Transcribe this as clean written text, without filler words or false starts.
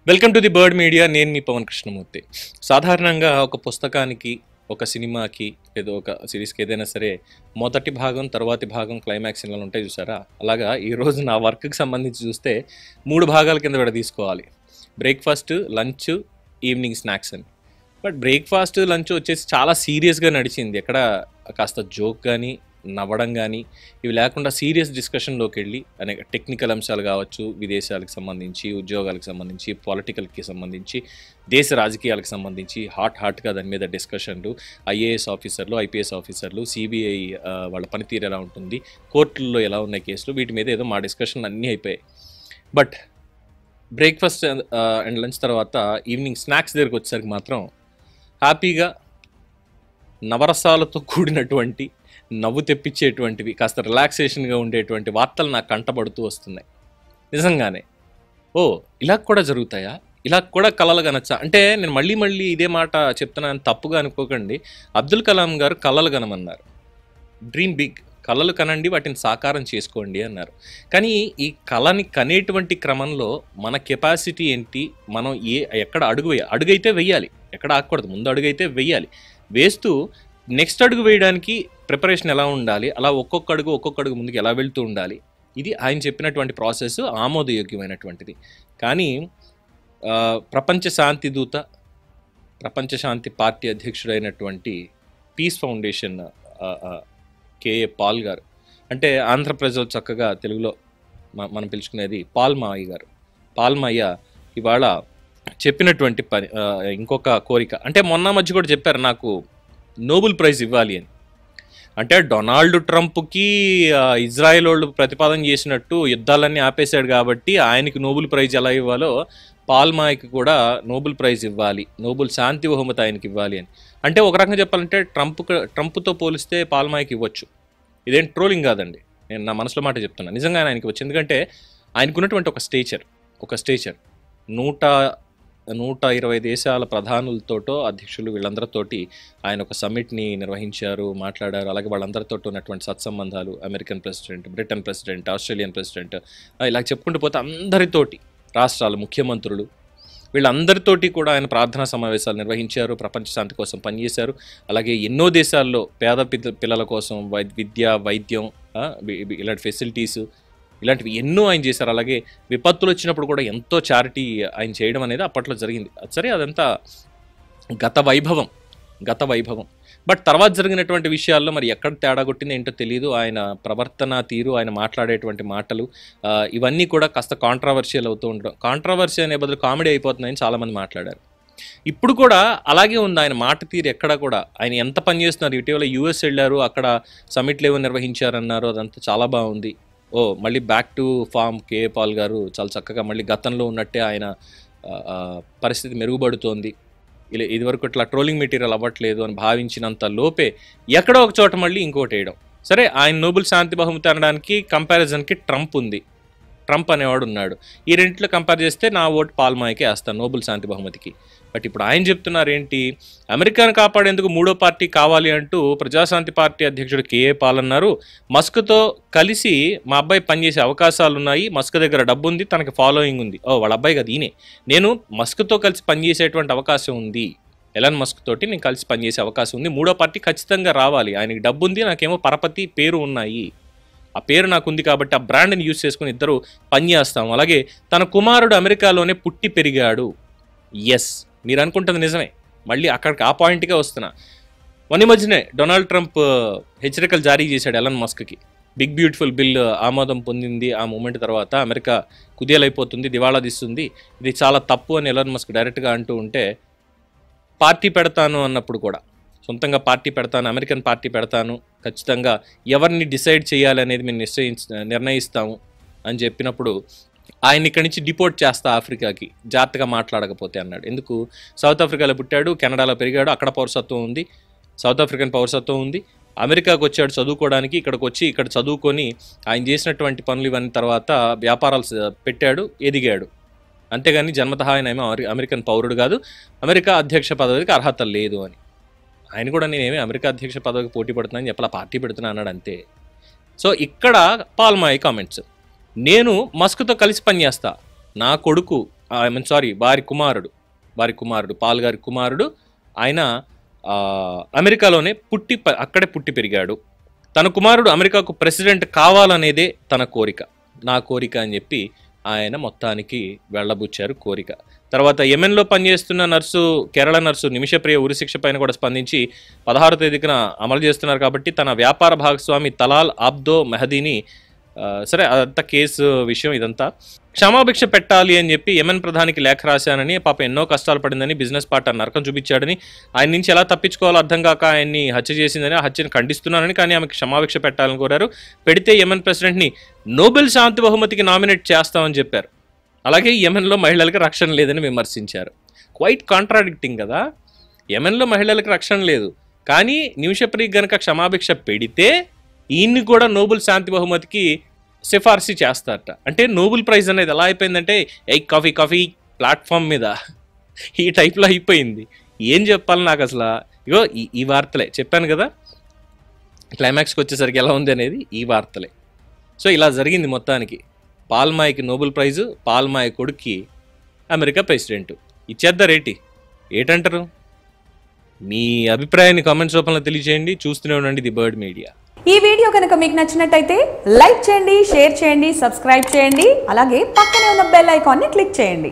Welcome to the bird media. నేను మీ పవన్ కృష్ణమూర్తి. సాధారణంగా ఒక పుస్తకానికి, ఒక సినిమాకి, ఏదో ఒక సిరీస్కి ఏదైనా సరే మొదటి భాగం, తర్వాతి భాగం, క్లైమాక్స్ ఇలా ఉంటాయి చూసారా? అలాగా ఈరోజు నా వర్క్కి సంబంధించి చూస్తే 3 భాగాల కింద కూడా తీసుకోవాలి. బ్రేక్ఫాస్ట్, లంచ్, ఈవినింగ్ స్నాక్స్ అని. బట్ బ్రేక్ఫాస్ట్, లంచ్ వచ్చేసి చాలా సీరియస్గా నడిచింది. ఎక్కడ కాస్త జోక్ కానీ, నవ్వడం కానీ ఇవి లేకుండా సీరియస్ డిస్కషన్లోకి వెళ్ళి అనేక టెక్నికల్ అంశాలు కావచ్చు, విదేశాలకు సంబంధించి, ఉద్యోగాలకు సంబంధించి, పొలిటికల్కి సంబంధించి, దేశ రాజకీయాలకు సంబంధించి హాట్గా దాని మీద డిస్కషన్లు, ఐఏఎస్ ఆఫీసర్లు, ఐపీఎస్ ఆఫీసర్లు, సిబిఐ వాళ్ళ పనితీరు ఎలా ఉంటుంది, కోర్టుల్లో ఎలా ఉన్నాయి కేసులు, వీటి మీద ఏదో మా డిస్కషన్లు అన్నీ అయిపోయాయి. బట్ బ్రేక్ఫాస్ట్ అండ్ లంచ్ తర్వాత ఈవినింగ్ స్నాక్స్ దగ్గరికి వచ్చేసరికి మాత్రం హ్యాపీగా నవరసాలతో కూడినటువంటి, నవ్వు తెప్పించేటువంటివి, కాస్త రిలాక్సేషన్గా ఉండేటువంటి వార్తలు నాకు కంటపడుతూ వస్తున్నాయి. నిజంగానే ఇలా కూడా జరుగుతాయా, ఇలా కూడా కలలు కనొచ్చా అంటే నేను మళ్ళీ ఇదే మాట చెప్తున్నాను, తప్పుగా అనుకోకండి. అబ్దుల్ కలాం గారు కలలు కనమన్నారు. డ్రీమ్ బిగ్, కలలు కనండి, వాటిని సాకారం చేసుకోండి అన్నారు. కానీ ఈ కళని కనేటువంటి క్రమంలో మన కెపాసిటీ ఏంటి, మనం ఎక్కడ అడుగైతే వెయ్యాలి, ఎక్కడ ఆగకూడదు, ముందు అడుగైతే వెయ్యాలి. వేస్తూ నెక్స్ట్ అడుగు వేయడానికి ప్రిపరేషన్ ఎలా ఉండాలి, అలా ఒక్కొక్క అడుగు ముందుకు ఎలా వెళ్తూ ఉండాలి, ఇది ఆయన చెప్పినటువంటి ప్రాసెస్ ఆమోదయోగ్యమైనటువంటిది. కానీ ప్రపంచ శాంతి దూత, ప్రపంచ శాంతి పార్టీ అధ్యక్షుడైనటువంటి పీస్ ఫౌండేషన్ కేఏ పాల్ గారు, అంటే ఆంధ్ర ప్రజలు చక్కగా తెలుగులో మనం పిలుచుకునేది పాల్మాయ్య గారు. పాల్మాయ్య ఇవాళ చెప్పినటువంటి ఇంకొక కోరిక, అంటే మొన్న మధ్య కూడా చెప్పారు నాకు నోబెల్ ప్రైజ్ ఇవ్వాలి అని. అంటే డొనాల్డ్ ట్రంప్కి ఇజ్రాయెల్ వాళ్ళు ప్రతిపాదన చేసినట్టు యుద్ధాలన్నీ ఆపేశాడు కాబట్టి ఆయనకి నోబెల్ ప్రైజ్ ఎలా ఇవ్వాలో పాల్మాయ్కి కూడా నోబెల్ ప్రైజ్ ఇవ్వాలి, నోబెల్ శాంతి బహుమతి ఆయనకి ఇవ్వాలి అని. అంటే ఒక రకంగా చెప్పాలంటే ట్రంప్తో పోలిస్తే పాల్మాయ్కి ఇవ్వచ్చు. ఇదేం ట్రోలింగ్ కాదండి, నేను నా మనసులో మాట చెప్తున్నాను. నిజంగా ఆయనకి ఇవ్వచ్చు. ఎందుకంటే ఆయనకున్నటువంటి ఒక స్టేచర్ 120 దేశాల ప్రధానులతోటో, అధ్యక్షులు, వీళ్ళందరితోటి ఆయన ఒక సమ్మిట్ని నిర్వహించారు, మాట్లాడారు. అలాగే వాళ్ళందరితో ఉన్నటువంటి సత్సంబంధాలు, American president, Britain president, Australian president, ఇలా చెప్పుకుంటూ పోతే అందరితోటి, రాష్ట్రాల ముఖ్యమంత్రులు, వీళ్ళందరితోటి కూడా ఆయన ప్రార్థనా సమావేశాలు నిర్వహించారు, ప్రపంచ శాంతి కోసం పనిచేశారు. అలాగే ఎన్నో దేశాల్లో పేద పిల్లల కోసం విద్య, వైద్యం, ఇలాంటి ఫెసిలిటీస్, ఇలాంటివి ఎన్నో ఆయన చేశారు. అలాగే విపత్తులు వచ్చినప్పుడు కూడా ఎంతో చారిటీ ఆయన చేయడం అనేది అప్పట్లో జరిగింది. సరే, అదంతా గత వైభవం. బట్ తర్వాత జరిగినటువంటి విషయాల్లో మరి ఎక్కడ తేడా కొట్టింది ఏంటో తెలియదు. ఆయన ప్రవర్తన తీరు, ఆయన మాట్లాడేటువంటి మాటలు, ఇవన్నీ కూడా కాస్త కాంట్రవర్షియల్ అవుతూ ఉండడం. కాంట్రవర్సీ అనే బదులు కామెడీ అయిపోతుందని చాలామంది మాట్లాడారు. ఇప్పుడు కూడా అలాగే ఉంది ఆయన మాట తీరు. ఎక్కడ కూడా ఆయన ఎంత పని చేస్తున్నారు. ఇటీవల యూఎస్ వెళ్ళారు, అక్కడ సమ్మిట్లు ఏవో నిర్వహించారన్నారు, అదంతా చాలా బాగుంది. మళ్ళీ back to form KA Paul గారు చాలా చక్కగా మళ్ళీ గతంలో ఉన్నట్టే ఆయన పరిస్థితి మెరుగుపడుతోంది. ఇదివరకు ఇట్లా ట్రోలింగ్ మెటీరియల్ అవ్వట్లేదు అని భావించినంత లోపే ఎక్కడో ఒక చోట మళ్ళీ ఇంకోటి వేయడం. సరే, ఆయన నోబెల్ శాంతి బహుమతి అనడానికి కంపారిజన్కి ట్రంప్ అనేవాడు ఉన్నాడు. ఈ రెంట్లో కంపేర్ చేస్తే నా ఓటు పాల్మాయ్కే వేస్తాను, నోబెల్ శాంతి బహుమతికి. బట్ ఇప్పుడు ఆయన చెప్తున్నారు ఏంటి, అమెరికాను కాపాడేందుకు 3వ పార్టీ కావాలి అంటూ ప్రజాశాంతి పార్టీ అధ్యక్షుడు కేఏ పాల్ అన్నారు. మస్క్తో కలిసి మా అబ్బాయి పనిచేసే అవకాశాలు ఉన్నాయి, మస్క్ దగ్గర డబ్బు ఉంది, తనకి ఫాలోయింగ్ ఉంది. వాళ్ళ అబ్బాయి కదా ఈయనే. నేను మస్క్తో కలిసి పనిచేసేటువంటి అవకాశం ఉంది, ఎలాన్ మస్క్ తోటి నేను కలిసి పనిచేసే అవకాశం ఉంది, 3వ పార్టీ ఖచ్చితంగా రావాలి, ఆయనకి డబ్బు ఉంది, నాకేమో పరపతి పేరు ఉన్నాయి, ఆ పేరు నాకుంది కాబట్టి ఆ బ్రాండ్ని యూజ్ చేసుకుని ఇద్దరు పనిచేస్తాము. అలాగే తన కుమారుడు అమెరికాలోనే పుట్టి పెరిగాడు. ఎస్, మీరు అనుకుంటుంది నిజమే. మళ్ళీ అక్కడికి ఆ పాయింట్గా వస్తున్నా. మొన్న మధ్యనే డొనాల్డ్ ట్రంప్ హెచ్చరికలు జారీ చేశాడు ఎలాన్ మస్క్కి. బిగ్ బ్యూటిఫుల్ బిల్ ఆమోదం పొందింది. ఆ మూమెంట్ తర్వాత అమెరికా కుదేలైపోతుంది, దివాళా తీస్తుంది, ఇది చాలా తప్పు అని ఎలాన్ మస్క్ డైరెక్ట్గా అంటూ ఉంటే, పార్టీ పెడతాను అన్నప్పుడు కూడా, సొంతంగా పార్టీ పెడతాను, అమెరికన్ పార్టీ పెడతాను, ఖచ్చితంగా ఎవరిని డిసైడ్ చేయాలి అనేది మేము నిర్ణయిస్తాము అని చెప్పినప్పుడు ఆయన ఇక్కడి నుంచి డిపోర్ట్ చేస్తా ఆఫ్రికాకి, జాగ్రత్తగా మాట్లాడకపోతే అన్నాడు. ఎందుకు? సౌత్ ఆఫ్రికాలో పుట్టాడు, కెనడాలో పెరిగాడు, అక్కడ పౌరసత్వం ఉంది, సౌత్ ఆఫ్రికన్ పౌరసత్వం ఉంది. అమెరికాకు వచ్చాడు చదువుకోవడానికి, ఇక్కడికి వచ్చి ఇక్కడ చదువుకొని ఆయన చేసినటువంటి పనులు ఇవన్నీ తర్వాత వ్యాపారాలు పెట్టాడు, ఎదిగాడు. అంతేగాని జన్మతః ఆయన ఏమో అమెరికన్ పౌరుడు కాదు, అమెరికా అధ్యక్ష పదవికి అర్హత లేదు అని. ఆయన కూడా నేనేమి అమెరికా అధ్యక్ష పదవికి పోటీ పడుతున్నాను చెప్పాల, పార్టీ పెడుతున్నా అన్నాడు అంతే. సో ఇక్కడ పాల్మాయ్ కామెంట్స్, నేను మస్క్తో కలిసి పనిచేస్తా, నా కొడుకు ఐ మీన్ సారీ వారి కుమారుడు పాల్ గారి కుమారుడు ఆయన అమెరికాలోనే అక్కడే పుట్టి పెరిగాడు. తన కుమారుడు అమెరికాకు ప్రెసిడెంట్ కావాలనేదే తన కోరిక, నా కోరిక అని చెప్పి ఆయన మొత్తానికి వెళ్ళబుచ్చారు కోరిక. తర్వాత యెమెన్లో పనిచేస్తున్న కేరళ నర్సు నిమిషప్రియ ఉరిశిక్ష పైన కూడా స్పందించి 16వ తేదీన అమలు చేస్తున్నారు కాబట్టి తన వ్యాపార భాగస్వామి తలాల్ ఆబ్దో మెహదీని సరే అదంతా కేసు విషయం, ఇదంతా క్షమాభిక్ష పెట్టాలి అని చెప్పి యెమెన్ ప్రధానికి లేఖ రాశానని, పాప ఎన్నో కష్టాలు పడిందని, బిజినెస్ పార్ట్నర్ నరకం చూపించాడని, ఆయన నుంచి ఎలా తప్పించుకోవాలో అర్థం కాక ఆయన్ని హత్య చేసిందని, ఆ హత్యను ఖండిస్తున్నానని, కానీ ఆమెకు క్షమాభిక్ష పెట్టాలని కోరారు. పెడితే యెమెన్ ప్రెసిడెంట్ని నోబెల్ శాంతి బహుమతికి నామినేట్ చేస్తామని చెప్పారు. అలాగే యెమెన్లో మహిళలకు రక్షణ లేదని విమర్శించారు. క్వైట్ కాంట్రాడిక్టింగ్ కదా. యెమెన్లో మహిళలకు రక్షణ లేదు, కానీ నిమిషప్రియ గనక క్షమాభిక్ష పెడితే ఈయన్ని కూడా నోబెల్ శాంతి బహుమతికి సిఫార్సు చేస్తారట. అంటే నోబెల్ ప్రైజ్ అనేది ఎలా అయిపోయిందంటే కాఫీ ప్లాట్ఫామ్ మీద ఈ టైప్లో అయిపోయింది. ఏం చెప్పాలి నాకు అసలు. ఇగో ఈ వార్తలే చెప్పాను కదా, క్లైమాక్స్కి వచ్చేసరికి ఎలా ఉంది అనేది ఈ వార్తలే. సో ఇలా జరిగింది మొత్తానికి. పాల్మాయ్కి నోబెల్ ప్రైజు, పాల్మాయ్ కొడుక్కి అమెరికా ప్రెసిడెంట్. ఇచ్చేద్దారేటి, ఏటంటారు? మీ అభిప్రాయాన్ని కామెంట్స్ రూపంలో తెలియజేయండి. చూస్తూనే ఉండండి ది బర్డ్ మీడియా. ఈ వీడియో కనుక మీకు నచ్చినట్టయితే లైక్ చేయండి, షేర్ చేయండి, సబ్స్క్రైబ్ చేయండి. అలాగే పక్కనే ఉన్న బెల్ ఐకాన్ని క్లిక్ చేయండి.